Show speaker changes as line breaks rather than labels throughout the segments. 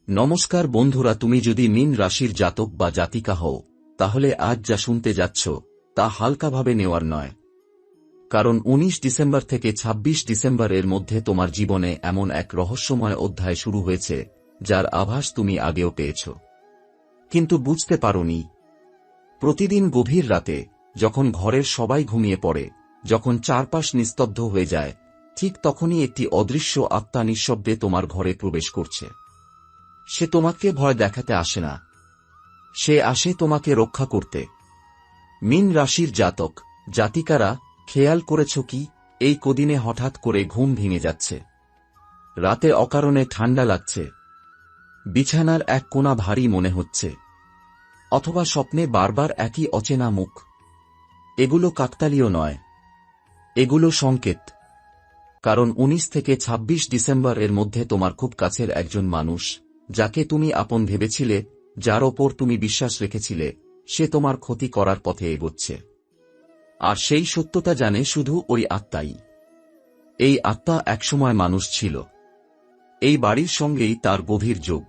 নমস্কার বন্ধুরা, তুমি যদি মীন রাশির জাতক বা জাতিকা হও, তাহলে আজ যা শুনতে যাচ্ছ তা হালকাভাবে নেওয়ার নয়। কারণ ১৯ ডিসেম্বর থেকে ২৬ ডিসেম্বরের মধ্যে তোমার জীবনে এমন এক রহস্যময় অধ্যায় শুরু হয়েছে যার আভাস তুমি আগেও পেয়েছ, কিন্তু বুঝতে পারোনি। প্রতিদিন গভীর রাতে, যখন ঘরের সবাই ঘুমিয়ে পড়ে, যখন চারপাশ নিস্তব্ধ হয়ে যায়, ঠিক তখনই একটি অদৃশ্য আত্মা নিঃশব্দে তোমার ঘরে প্রবেশ করছে। সে তোমাকে ভয় দেখাতে আসে না, সে আসে তোমাকে রক্ষা করতে। মীন রাশির জাতক জাতিকারা, খেয়াল করেছ কি, এই কদিনে হঠাৎ করে ঘুম ভেঙে যাচ্ছে, রাতে অকারণে ঠান্ডা লাগছে, বিছানার এক কোণা ভারী মনে হচ্ছে, অথবা স্বপ্নে বারবার একই অচেনা মুখ। এগুলো কাকতালীয় নয়, এগুলো সংকেত। কারণ ১৯ থেকে ২৬ ডিসেম্বর এর মধ্যে তোমার খুব কাছের একজন মানুষ, যাকে তুমি আপন ভেবেছিলে, যার ওপর তুমি বিশ্বাস রেখেছিলে, সে তোমার ক্ষতি করার পথে এগোচ্ছে। আর সেই সত্যতা জানে শুধু ওই আত্মাই। এই আত্মা একসময় মানুষ ছিল, এই বাড়ির সঙ্গেই তার গভীর যোগ।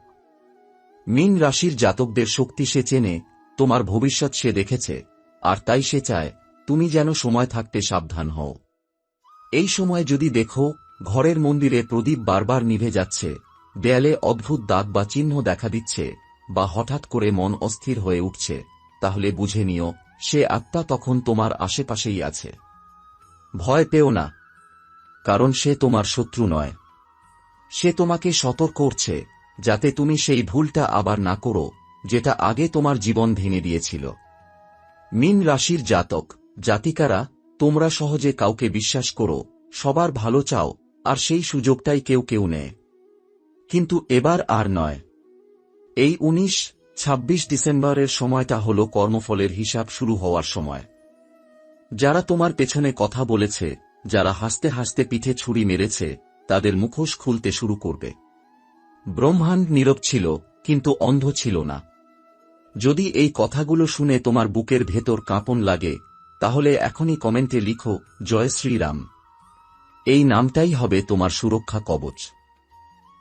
মীন রাশির জাতকদের শক্তি সে চেনে, তোমার ভবিষ্যৎ সে দেখেছে, আর তাই সে চায় তুমি যেন সময় থাকতে সাবধান হও। এই সময় যদি দেখো ঘরের মন্দিরে প্রদীপ বারবার নিভে যাচ্ছে, দেয়ালে অদ্ভুত দাগ বা চিহ্ন দেখা দিচ্ছে, বা হঠাৎ করে মন অস্থির হয়ে উঠছে, তাহলে বুঝে নিও সে আত্মা তখন তোমার আশেপাশেই আছে। ভয় পেও না, কারণ সে তোমার শত্রু নয়। সে তোমাকে সতর্ক করছে, যাতে তুমি সেই ভুলটা আবার না করো যেটা আগে তোমার জীবন ভেঙে দিয়েছিল। মীন রাশির জাতক জাতিকারা, তোমরা সহজে কাউকে বিশ্বাস করো, সবার ভালো চাও, আর সেই সুযোগটাই কেউ কেউ নেয়। কিন্তু এবার আর নয়। এই ১৯-২৬ ডিসেম্বরের সময়টা হল কর্মফলের হিসাব শুরু হওয়ার সময়। যারা তোমার পেছনে কথা বলেছে, যারা হাসতে হাসতে পিঠে ছুরি মেরেছে, তাদের মুখোশ খুলতে শুরু করবে। ব্রহ্মাণ্ড নীরব ছিল, কিন্তু অন্ধ ছিল না। যদি এই কথাগুলো শুনে তোমার বুকের ভেতর কাঁপন লাগে, তাহলে এখনই কমেন্টে লিখো জয় শ্রীরাম। এই নামটাই হবে তোমার সুরক্ষা কবচ।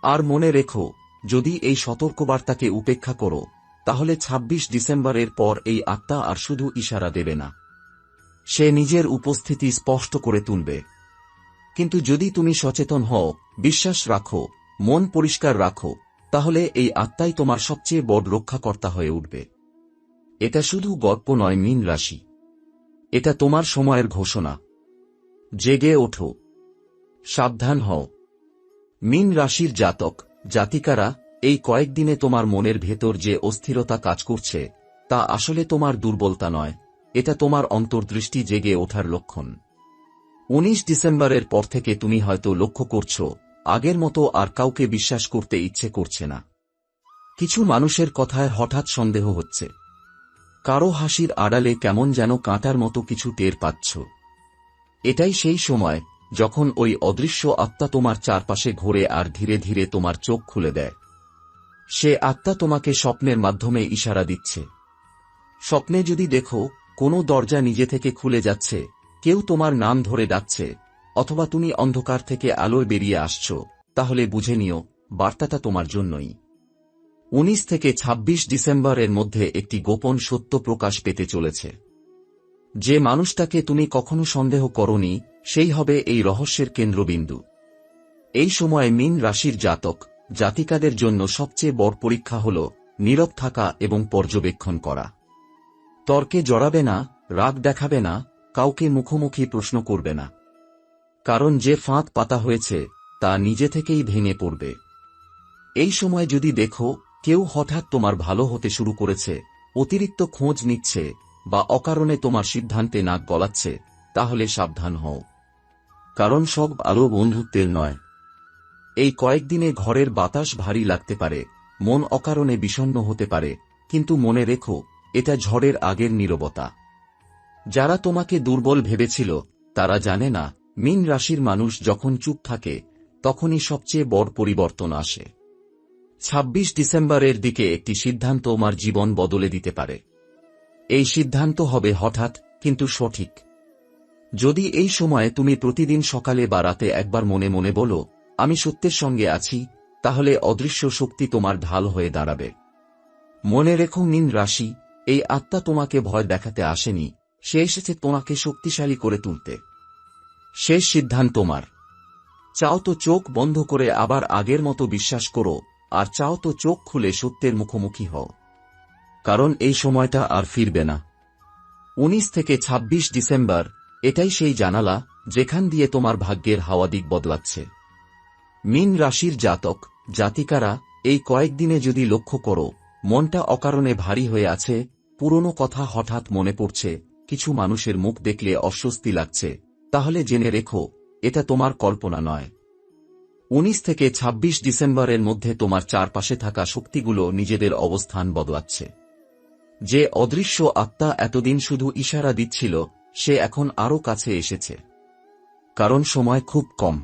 আর মনে রেখো, যদি এই সতর্কবার্তাকে উপেক্ষা করো, তাহলে ২৬ ডিসেম্বরের পর এই আত্মা আর শুধু ইশারা দেবে না, সে নিজের উপস্থিতি স্পষ্ট করে তুলবে। কিন্তু যদি তুমি সচেতন হও, বিশ্বাস রাখো, মন পরিষ্কার রাখো, তাহলে এই আত্মাই তোমার সবচেয়ে বড় রক্ষাকর্তা হয়ে উঠবে। এটা শুধু গল্প নয় মীন রাশি, এটা তোমার সময়ের ঘোষণা। জেগে ওঠো, সাবধান হও। মীন রাশির জাতক জাতিকারা, এই কয়েকদিনে তোমার মনের ভেতর যে অস্থিরতা কাজ করছে, তা আসলে তোমার দুর্বলতা নয়, এটা তোমার অন্তর্দৃষ্টি জেগে ওঠার লক্ষণ। ১৯ ডিসেম্বরের পর থেকে তুমি হয়তো লক্ষ্য করছো, আগের মতো আর কাউকে বিশ্বাস করতে ইচ্ছে করছে না। কিছু মানুষের কথায় হঠাৎ সন্দেহ হচ্ছে, কারো হাসির আড়ালে কেমন যেন কাঁটার মতো কিছু টের পাচ্ছ। এটাই সেই সময় যখন ওই অদৃশ্য আত্মা তোমার চারপাশে ঘোরে আর ধীরে ধীরে তোমার চোখ খুলে দেয়। সে আত্মা তোমাকে স্বপ্নের মাধ্যমে ইশারা দিচ্ছে। স্বপ্নে যদি দেখো কোনো দরজা নিজে থেকে খুলে যাচ্ছে, কেউ তোমার নাম ধরে ডাকছে, অথবা তুমি অন্ধকার থেকে আলোয় বেরিয়ে আসছ, তাহলে বুঝে নিও বার্তাটা তোমার জন্যই। ১৯ থেকে ২৬ ডিসেম্বরের মধ্যে একটি গোপন সত্য প্রকাশ পেতে চলেছে। যে মানুষটাকে তুমি কখনো সন্দেহ করনি, সেই হবে এই রহস্যের কেন্দ্রবিন্দু। এই সময় মীন রাশির জাতক জাতিকাদের জন্য সবচেয়ে বড় পরীক্ষা হল নীরব থাকা এবং পর্যবেক্ষণ করা। তর্কে জড়াবে না, রাগ দেখাবে না, কাউকে মুখোমুখি প্রশ্ন করবে না। কারণ যে ফাঁদ পাতা হয়েছে তা নিজে থেকেই ভেঙে পড়বে। এই সময় যদি দেখো কেউ হঠাৎ তোমার ভালো হতে শুরু করেছে, অতিরিক্ত খোঁজ নিচ্ছে, বা অকারণে তোমার সিদ্ধান্তে নাক গলাচ্ছে, তাহলে সাবধান হও। কারণ সব আলো বন্ধুত্বের নয়। এই কয়েকদিনে ঘরের বাতাস ভারী লাগতে পারে, মন অকারণে বিষণ্ণ হতে পারে, কিন্তু মনে রেখো এটা ঝড়ের আগের নীরবতা। যারা তোমাকে দুর্বল ভেবেছিল তারা জানে না, মীন রাশির মানুষ যখন চুপ থাকে তখনই সবচেয়ে বড় পরিবর্তন আসে। ২৬ ডিসেম্বরের দিকে একটি সিদ্ধান্ত তোমার জীবন বদলে দিতে পারে। এই সিদ্ধান্ত হবে হঠাৎ, কিন্তু সঠিক। যদি এই সময়ে তুমি প্রতিদিন সকালে বা রাতে একবার মনে মনে বলো, আমি সত্যের সঙ্গে আছি, তাহলে অদৃশ্য শক্তি তোমার ঢাল হয়ে দাঁড়াবে। মনে রেখো মীন রাশি, এই আত্মা তোমাকে ভয় দেখাতে আসেনি, সে এসেছে তোমাকে শক্তিশালী করে তুলতে। শেষ সিদ্ধান্ত তোমার। চাও তো চোখ বন্ধ করে আবার আগের মতো বিশ্বাস করো, আর চাও তো চোখ খুলে সত্যের মুখোমুখি হও। কারণ এই সময়টা আর ফিরবে না। 19 থেকে 26 ডিসেম্বর, এটাই সেই জানালা যেখান দিয়ে তোমার ভাগ্যের হাওয়া দিক বদলাচ্ছে। মীন রাশির জাতক জাতিকারা, এই কয়েকদিনে যদি লক্ষ্য করো মনটা অকারণে ভারী হয়ে আছে, পুরনো কথা হঠাৎ মনে পড়ছে, কিছু মানুষের মুখ দেখলে অস্বস্তি লাগছে, তাহলে জেনে রেখো এটা তোমার কল্পনা নয়। 19 থেকে 26 ডিসেম্বরের মধ্যে তোমার চারপাশে থাকা শক্তিগুলো নিজেদের অবস্থান বদলাচ্ছে। যে অদৃশ্য আত্মা এতদিন শুধু ইশারা দিচ্ছিল, সে এখন আরও কাছে এসেছে। কারণ সময় খুব কম।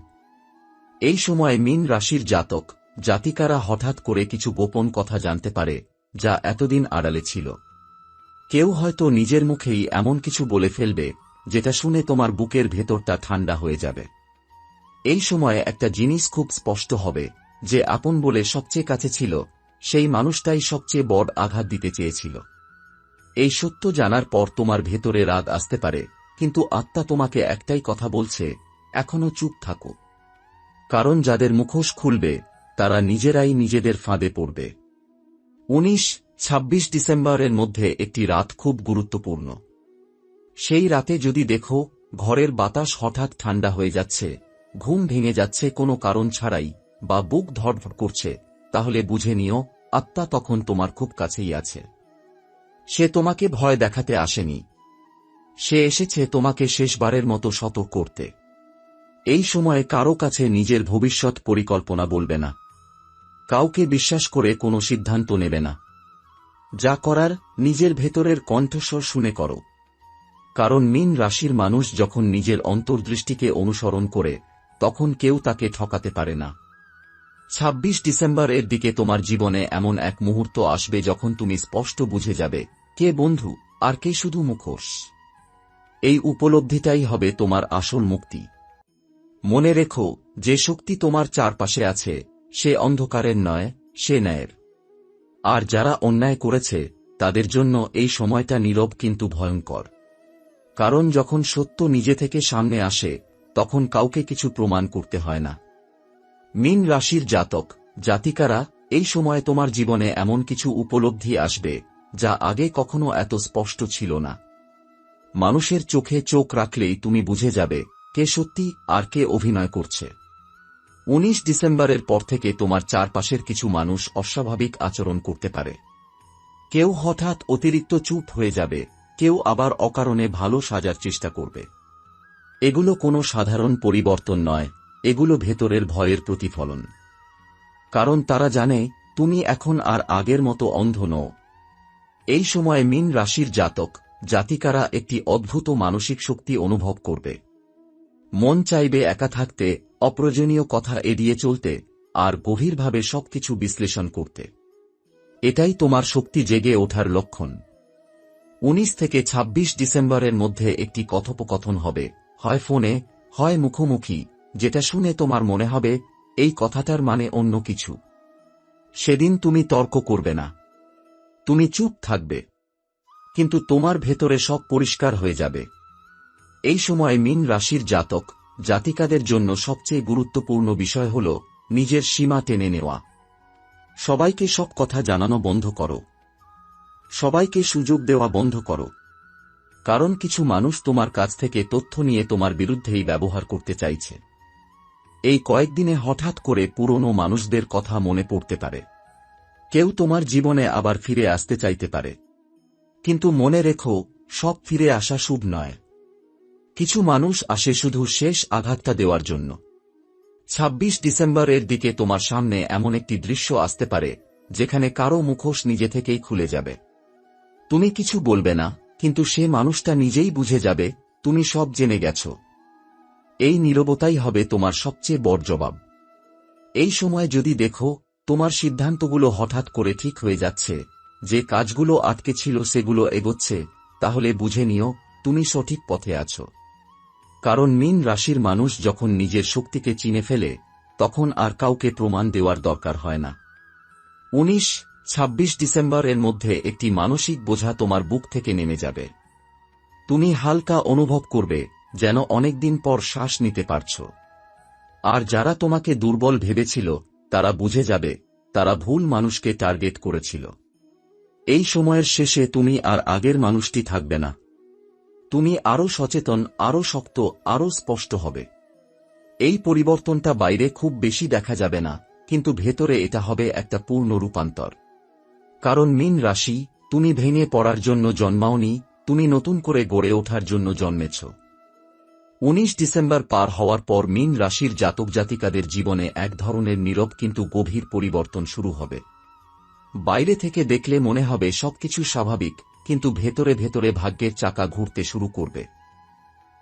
এই সময় মীন রাশির জাতক জাতিকারা হঠাৎ করে কিছু গোপন কথা জানতে পারে, যা এতদিন আড়ালে ছিল। কেউ হয়তো নিজের মুখেই এমন কিছু বলে ফেলবে, যেটা শুনে তোমার বুকের ভেতরটা ঠান্ডা হয়ে যাবে। এই সময়ে একটা জিনিস খুব স্পষ্ট হবে, যে আপন বলে সবচেয়ে কাছে ছিল, সেই মানুষটাই সবচেয়ে বড় আঘাত দিতে চেয়েছিল। এই সত্য জানার পর তোমার ভেতরে রাগ আসতে পারে, কিন্তু আত্মা তোমাকে একটাই কথা বলছে, এখনো চুপ থাকো। কারণ যাদের মুখোশ খুলবে তারা নিজেরাই নিজেদের ফাঁদে পড়বে। 19-26 ডিসেম্বরের মধ্যে একটি রাত খুব গুরুত্বপূর্ণ। সেই রাতে যদি দেখো ঘরের বাতাস হঠাৎ ঠান্ডা হয়ে যাচ্ছে, ঘুম ভেঙে যাচ্ছে কোনো কারণ ছাড়াই, বা বুক ধড়ফড় করছে, তাহলে বুঝে নিও আত্মা তখন তোমার খুব কাছেই আছে। সে তোমাকে ভয় দেখাতে আসেনি, সে এসেছে তোমাকে শেষবারের মতো সতর্ক করতে। এই সময়ে কারো কাছে নিজের ভবিষ্যৎ পরিকল্পনা বলবে না, কাউকে বিশ্বাস করে কোনো সিদ্ধান্ত নেবে না। যা করার নিজের ভেতরের কণ্ঠস্বর শুনে করো। কারণ মীন রাশির মানুষ যখন নিজের অন্তর্দৃষ্টিকে অনুসরণ করে, তখন কেউ তাকে ঠকাতে পারে না। 26 ডিসেম্বরের দিকে তোমার জীবনে এমন এক মুহূর্ত আসবে যখন তুমি স্পষ্ট বুঝে যাবে কে বন্ধু আর কে শুধু মুখোশ। এই উপলব্ধিটাই হবে তোমার আসল মুক্তি। মনে রেখো, যে শক্তি তোমার চারপাশে আছে সে অন্ধকারের নয়, সে ন্যায়ের। আর যারা অন্যায় করেছে তাদের জন্য এই সময়টা নীরব কিন্তু ভয়ঙ্কর। কারণ যখন সত্য নিজে থেকে সামনে আসে, তখন কাউকে কিছু প্রমাণ করতে হয় না। মীন রাশির জাতক জাতিকারা, এই সময়ে তোমার জীবনে এমন কিছু উপলব্ধি আসবে যা আগে কখনো এত স্পষ্ট ছিল না। মানুষের চোখে চোখ রাখলেই তুমি বুঝে যাবে কে সত্যি আর কে অভিনয় করছে। 19 ডিসেম্বরের পর থেকে তোমার চারপাশের কিছু মানুষ অস্বাভাবিক আচরণ করতে পারে। কেউ হঠাৎ অতিরিক্ত চুপ হয়ে যাবে, কেউ আবার অকারণে ভালো সাজার চেষ্টা করবে। এগুলো কোনো সাধারণ পরিবর্তন নয়, এগুলো ভেতরের ভয়ের প্রতিফলন। কারণ তারা জানে তুমি এখন আর আগের মতো অন্ধ নও। এই সময়ে মীন রাশির জাতক জাতিকারা একটি অদ্ভুত মানসিক শক্তি অনুভব করবে। মন চাইবে একা থাকতে, অপ্রয়োজনীয় কথা এড়িয়ে চলতে, আর গভীরভাবে সবকিছু বিশ্লেষণ করতে। এটাই তোমার শক্তি জেগে ওঠার লক্ষণ। 19 থেকে 26 ডিসেম্বরের মধ্যে একটি কথোপকথন হবে, হয় ফোনে হয় মুখোমুখি, যেটা শুনে তোমার মনে হবে এই কথাটার মানে অন্য কিছু। সেদিন তুমি তর্ক করবে না, তুমি চুপ থাকবে, কিন্তু তোমার ভেতরে সব পরিষ্কার হয়ে যাবে। এই সময় মীন রাশির জাতক জাতিকাদের জন্য সবচেয়ে গুরুত্বপূর্ণ বিষয় হল নিজের সীমা টেনে নেওয়া। সবাইকে সব কথা জানানো বন্ধ করো, সবাইকে সুযোগ দেওয়া বন্ধ করো। কারণ কিছু মানুষ তোমার কাছ থেকে তথ্য নিয়ে তোমার বিরুদ্ধেই ব্যবহার করতে চাইছে। এই কয়েকদিনে হঠাৎ করে পুরনো মানুষদের কথা মনে পড়তে পারে। কেউ তোমার জীবনে আবার ফিরে আসতে চাইতে পারে। কিন্তু মনে রেখো, সব ফিরে আসা শুভ নয়। কিছু মানুষ আসে শুধু শেষ আঘাতটা দেওয়ার জন্য। 26 ডিসেম্বরের দিকে তোমার সামনে এমন একটি দৃশ্য আসতে পারে যেখানে কারো মুখোশ নিজে থেকেই খুলে যাবে। তুমি কিছু বলবে না, কিন্তু সে মানুষটা নিজেই বুঝে যাবে তুমি সব জেনে গেছ। এই নীরবতাই হবে তোমার সবচেয়ে বড় জবাব। এই সময় যদি দেখো তোমার সিদ্ধান্তগুলো হঠাৎ করে ঠিক হয়ে যাচ্ছে, যে কাজগুলো আটকে ছিল সেগুলো এগোচ্ছে, তাহলে বুঝে নিও তুমি সঠিক পথে আছো। কারণ মীন রাশির মানুষ যখন নিজের শক্তিকে চিনে ফেলে, তখন আর কাউকে প্রমাণ দেওয়ার দরকার হয় না। 19-26 ডিসেম্বর এর মধ্যে একটি মানসিক বোঝা তোমার বুক থেকে নেমে যাবে। তুমি হালকা অনুভব করবে, যেন অনেকদিন পর শ্বাস নিতে পারছ। আর যারা তোমাকে দুর্বল ভেবেছিল, তারা বুঝে যাবে তারা ভুল মানুষকে টার্গেট করেছিল। এই সময়ের শেষে তুমি আর আগের মানুষটি থাকবে না। তুমি আরও সচেতন, আরও শক্ত, আরও স্পষ্ট হবে। এই পরিবর্তনটা বাইরে খুব বেশি দেখা যাবে না, কিন্তু ভেতরে এটা হবে একটা পূর্ণ রূপান্তর। কারণ মীন রাশি, তুমি ভেঙে পড়ার জন্য জন্মাওনি, তুমি নতুন করে গড়ে ওঠার জন্য জন্মেছ। 19 ডিসেম্বর পার হওয়ার পর মীন রাশির জাতক জাতিকাদের জীবনে এক ধরনের নীরব কিন্তু গভীর পরিবর্তন শুরু হবে। বাইরে থেকে দেখলে মনে হবে সবকিছু স্বাভাবিক, কিন্তু ভেতরে ভেতরে ভাগ্যের চাকা ঘুরতে শুরু করবে।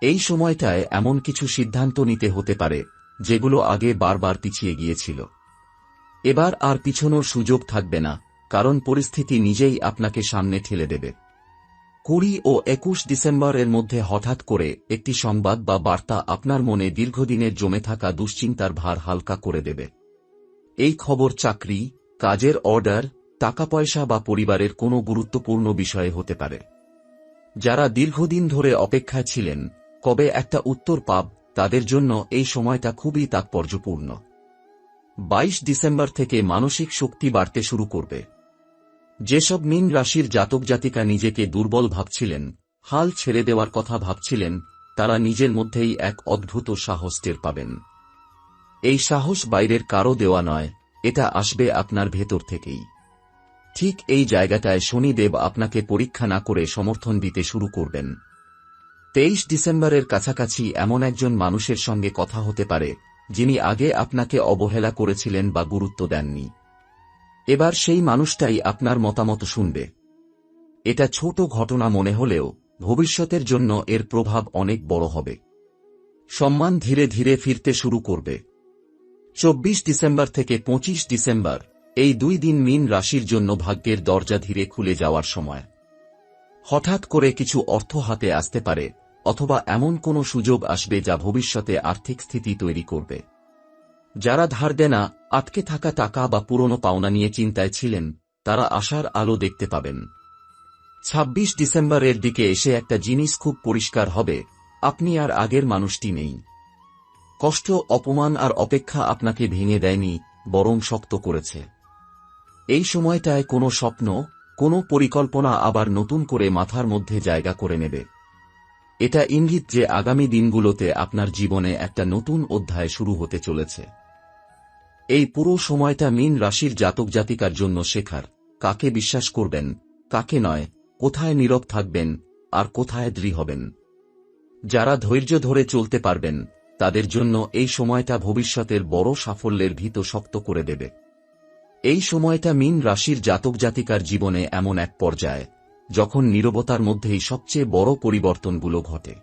এই সময়টায় এমন কিছু সিদ্ধান্ত নিতে হতে পারে যেগুলো আগে বারবার পিছিয়ে গিয়েছিল। এবার আর পিছনোর সুযোগ থাকবে না, কারণ পরিস্থিতি নিজেই আপনাকে সামনে ঠেলে দেবে। 20 ও 21 ডিসেম্বর এর মধ্যে হঠাৎ করে একটি সংবাদ বা বার্তা আপনার মনে দীর্ঘদিনের জমে থাকা দুশ্চিন্তার ভার হালকা করে দেবে। এই খবর চাকরি, কাজের অর্ডার, টাকা পয়সা বা পরিবারের কোনো গুরুত্বপূর্ণ বিষয়ে হতে পারে। যারা দীর্ঘদিন ধরে অপেক্ষায় ছিলেন কবে একটা উত্তর পাব, তাদের জন্য এই সময়টা খুবই তাৎপর্যপূর্ণ। 22 ডিসেম্বর থেকে মানসিক শক্তি বাড়তে শুরু করবে। যেসব মীন রাশির জাতক জাতিকা নিজেকে দুর্বল ভাবছিলেন, হাল ছেড়ে দেওয়ার কথা ভাবছিলেন, তারা নিজের মধ্যেই এক অদ্ভুত সাহস টের পাবেন। এই সাহস বাইরের কারো দেওয়া নয়, এটা আসবে আপনার ভেতর থেকেই। ঠিক এই জায়গাটায় শনিদেব আপনাকে পরীক্ষা না করে সমর্থন দিতে শুরু করবেন। 23 ডিসেম্বরের কাছাকাছি এমন একজন মানুষের সঙ্গে কথা হতে পারে, যিনি আগে আপনাকে অবহেলা করেছিলেন বা গুরুত্ব দেননি। এবার সেই মানুষটাই আপনার মতামত শুনবে। এটা ছোট ঘটনা মনে হলেও ভবিষ্যতের জন্য এর প্রভাব অনেক বড় হবে। সম্মান ধীরে ধীরে ফিরতে শুরু করবে। 24 ডিসেম্বর থেকে 25 ডিসেম্বর, এই 2 দিন মীন রাশির জন্য ভাগ্যের দরজা ধীরে খুলে যাওয়ার সময়। হঠাৎ করে কিছু অর্থ হাতে আসতে পারে, অথবা এমন কোনো সুযোগ আসবে যা ভবিষ্যতে আর্থিক স্থিতি তৈরি করবে। যারা ধার দেনা, আটকে থাকা টাকা বা পুরনো পাওনা নিয়ে চিন্তায় ছিলেন, তারা আশার আলো দেখতে পাবেন। 26 ডিসেম্বরের দিকে এসে একটা জিনিস খুব পরিষ্কার হবে, আপনি আর আগের মানুষটি নেই। কষ্ট, অপমান আর অপেক্ষা আপনাকে ভেঙে দেয়নি, বরং শক্ত করেছে। এই সময়টায় কোনো স্বপ্ন, কোনো পরিকল্পনা আবার নতুন করে মাথার মধ্যে জায়গা করে নেবে। এটা ইঙ্গিত যে আগামী দিনগুলোতে আপনার জীবনে একটা নতুন অধ্যায় শুরু হতে চলেছে। এই পুরো সময়টা মীন রাশির জাতক জাতিকার জন্য শেখার, কাকে বিশ্বাস করবেন, কাকে নয়, কোথায় নীরব থাকবেন আর কোথায় দৃঢ় হবেন। যারা ধৈর্য ধরে চলতে পারবেন, তাদের জন্য এই সময়টা ভবিষ্যতের বড় সাফল্যের ভিত শক্ত করে দেবে। এই সময়টা মীন রাশির জাতক জাতিকার জীবনে এমন এক পর্যায়ে, যখন নীরবতার মধ্যেই সবচেয়ে বড় পরিবর্তনগুলো ঘটে।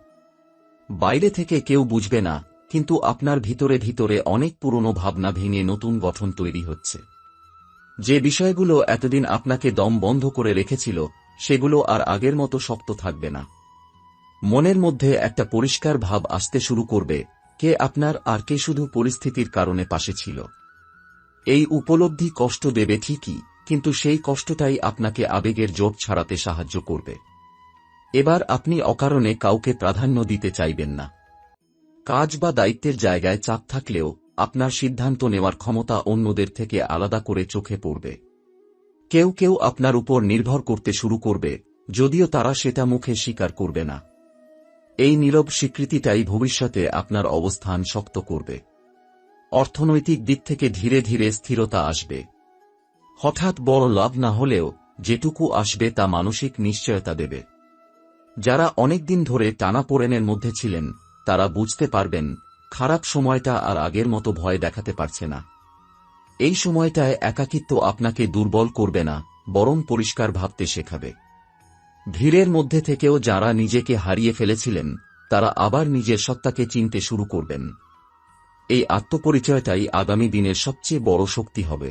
বাইরে থেকে কেউ বুঝবে না, কিন্তু আপনার ভিতরে ভিতরে অনেক পুরনো ভাবনা ভেঙে নতুন গঠন তৈরি হচ্ছে। যে বিষয়গুলো এতদিন আপনাকে দম বন্ধ করে রেখেছিল, সেগুলো আর আগের মতো শক্ত থাকবে না। মনের মধ্যে একটা পরিষ্কার ভাব আসতে শুরু করবে, কে আপনার আর কে শুধু পরিস্থিতির কারণে পাশে ছিল। এই উপলব্ধি কষ্ট দেবে ঠিকই, কিন্তু সেই কষ্টটাই আপনাকে আবেগের জোট ছাড়াতে সাহায্য করবে। এবার আপনি অকারণে কাউকে প্রাধান্য দিতে চাইবেন না। কাজ বা দায়িত্বের জায়গায় চাপ থাকলেও আপনার সিদ্ধান্ত নেওয়ার ক্ষমতা অন্যদের থেকে আলাদা করে চোখে পড়বে। কেউ কেউ আপনার উপর নির্ভর করতে শুরু করবে, যদিও তারা সেটা মুখে স্বীকার করবে না। এই নীরব স্বীকৃতিটাই ভবিষ্যতে আপনার অবস্থান শক্ত করবে। অর্থনৈতিক দিক থেকে ধীরে ধীরে স্থিরতা আসবে। হঠাৎ বড় লাভ না হলেও যেটুকু আসবে তা মানসিক নিশ্চয়তা দেবে। যারা অনেকদিন ধরে টানাপোড়েনের মধ্যে ছিলেন, তারা বুঝতে পারবেন খারাপ সময়টা আর আগের মতো ভয় দেখাতে পারছে না। এই সময়টায় একাকিত্ব আপনাকে দুর্বল করবে না, বরং পরিষ্কার ভাবতে শেখাবে। ভিড়ের মধ্যে থেকেও যারা নিজেকে হারিয়ে ফেলেছিলেন, তারা আবার নিজের সত্তাকে চিনতে শুরু করবেন। এই আত্মপরিচয়টাই আগামী দিনের সবচেয়ে বড় শক্তি হবে।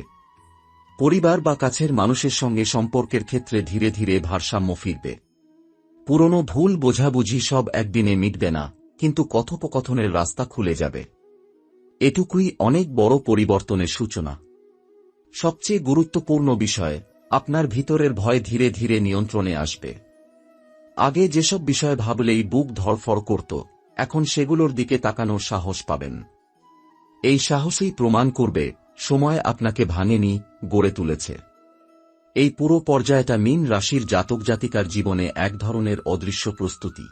পরিবার বা কাছের মানুষের সঙ্গে সম্পর্কের ক্ষেত্রে ধীরে ধীরে ভারসাম্য ফিরবে। পুরনো ভুল বোঝাবুঝি সব একদিনে মিটবে না, কিন্তু কথোপকথনের রাস্তা খুলে যাবে। এটুকুই অনেক বড় পরিবর্তনের সূচনা। সবচেয়ে গুরুত্বপূর্ণ বিষয়, আপনার ভিতরের ভয় ধীরে ধীরে নিয়ন্ত্রণে আসবে। আগে যেসব বিষয় ভাবলেই বুক ধড়ফড় করত, এখন সেগুলোর দিকে তাকানোর সাহস পাবেন। এই সাহসই প্রমাণ করবে সময় আপনাকে ভাঙেনি, গড়ে তুলেছে। এই পুরো পর্যায়টা মীন রাশির জাতক জাতিকার জীবনে এক ধরনের অদৃশ্য প্রস্তুতি।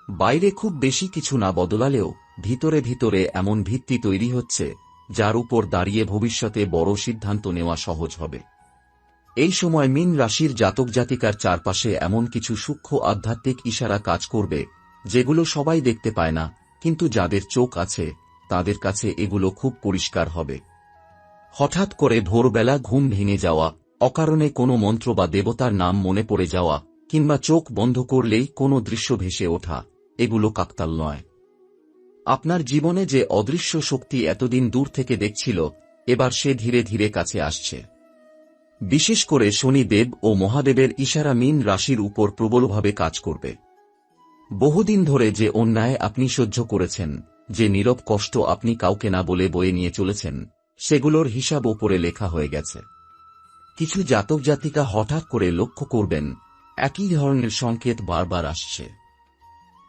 বাইরে খুব বেশি কিছু না বদলালেও ভিতরে ভিতরে এমন ভিত্তি তৈরি হচ্ছে, যার উপর দাঁড়িয়ে ভবিষ্যতে বড় সিদ্ধান্ত নেওয়া সহজ হবে। এই সময় মীন রাশির জাতক জাতিকার চারপাশে এমন কিছু সূক্ষ্ম আধ্যাত্মিক ইশারা কাজ করবে, যেগুলো সবাই দেখতে পায় না, কিন্তু যাদের চোখ আছে তাদের কাছে এগুলো খুব পরিষ্কার হবে। হঠাৎ করে ভোরবেলা ঘুম ভেঙে যাওয়া, অকারণে কোনো মন্ত্র বা দেবতার নাম মনে পড়ে যাওয়া, কিংবা চোখ বন্ধ করলেই কোনো দৃশ্য ভেসে ওঠা, এগুলো কাকতাল নয়। আপনার জীবনে যে অদৃশ্য শক্তি এতদিন দূর থেকে দেখছিল, এবার সে ধীরে ধীরে কাছে আসছে। বিশেষ করে শনি দেব ও মহাদেবের ইশারা মীন রাশির উপর প্রবলভাবে কাজ করবে। বহুদিন ধরে যে অন্যায় আপনি সহ্য করেছেন, যে নীরব কষ্ট আপনি কাউকে না বলে বয়ে নিয়ে চলেছেন, সেগুলোর হিসাব ওপরে লেখা হয়ে গেছে। কিছু জাতক জাতিকা হঠাৎ করে লক্ষ্য করবেন, একই ধরনের সংকেত বারবার আসছে।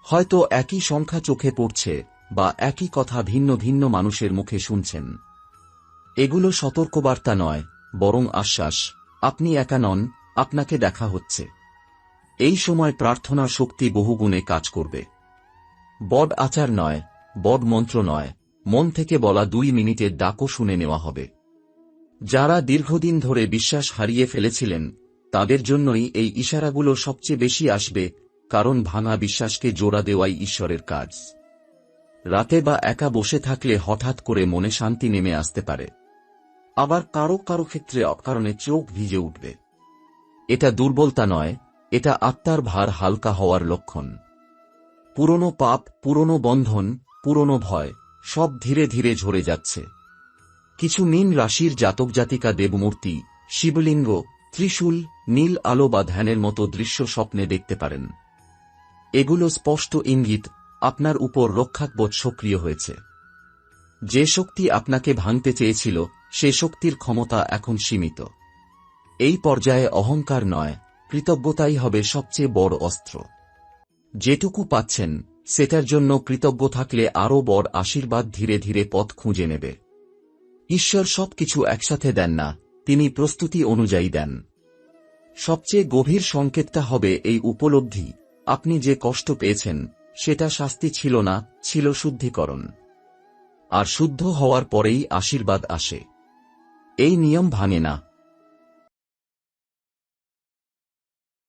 হয়তো একই সংখ্যা চোখে পড়ছে, বা একই কথা ভিন্ন ভিন্ন মানুষের মুখে শুনছেন। এগুলো সতর্কবার্তা নয়, বরং আশ্বাস, আপনি একা নন, আপনাকে দেখা হচ্ছে। এই সময় প্রার্থনার শক্তি বহুগুণে কাজ করবে। বড আচার নয়, বড মন্ত্র নয়, মন থেকে বলা 2 মিনিটের ডাকও শুনে নেওয়া হবে। যারা দীর্ঘদিন ধরে বিশ্বাস হারিয়ে ফেলেছিলেন, তাদের জন্যই এই ইশারাগুলো সবচেয়ে বেশি আসবে, কারণ ভাঙা বিশ্বাসকে জোড়া দেওয়াই ঈশ্বরের কাজ। রাতে বা একা বসে থাকলে হঠাৎ করে মনে শান্তি নেমে আসতে পারে। আবার কারো কারো ক্ষেত্রে অকারণে চোখ ভিজে উঠবে। এটা দুর্বলতা নয়, এটা আত্মার ভার হালকা হওয়ার লক্ষণ। পুরনো পাপ, পুরনো বন্ধন, পুরনো ভয়, সব ধীরে ধীরে ঝরে যাচ্ছে। কিছু মীন রাশির জাতক জাতিকা দেবমূর্তি, শিবলিঙ্গ, ত্রিশূল, নীল আলো বা ধ্যানের মতো দৃশ্য স্বপ্নে দেখতে পারেন। এগুলো স্পষ্ট ইঙ্গিত, আপনার উপর রক্ষাকবচ সক্রিয় হয়েছে। যে শক্তি আপনাকে ভাঙতে চেয়েছিল, সে শক্তির ক্ষমতা এখন সীমিত। এই পর্যায়ে অহংকার নয়, কৃতজ্ঞতাই হবে সবচেয়ে বড় অস্ত্র। যেটুকু পাচ্ছেন, সেটার জন্য কৃতজ্ঞ থাকলে আরও বড় আশীর্বাদ ধীরে ধীরে পথ খুঁজে নেবে। ঈশ্বর সবকিছু একসাথে দেন না, তিনি প্রস্তুতি অনুযায়ী দেন। সবচেয়ে গভীর সংকেতটা হবে এই উপলব্ধি, আপনি যে কষ্ট পেয়েছেন, সেটা শাস্তি ছিল না, ছিল শুদ্ধিকরণ। আর শুদ্ধ হওয়ার পরেই আশীর্বাদ আসে। এই নিয়ম ভাঙে না,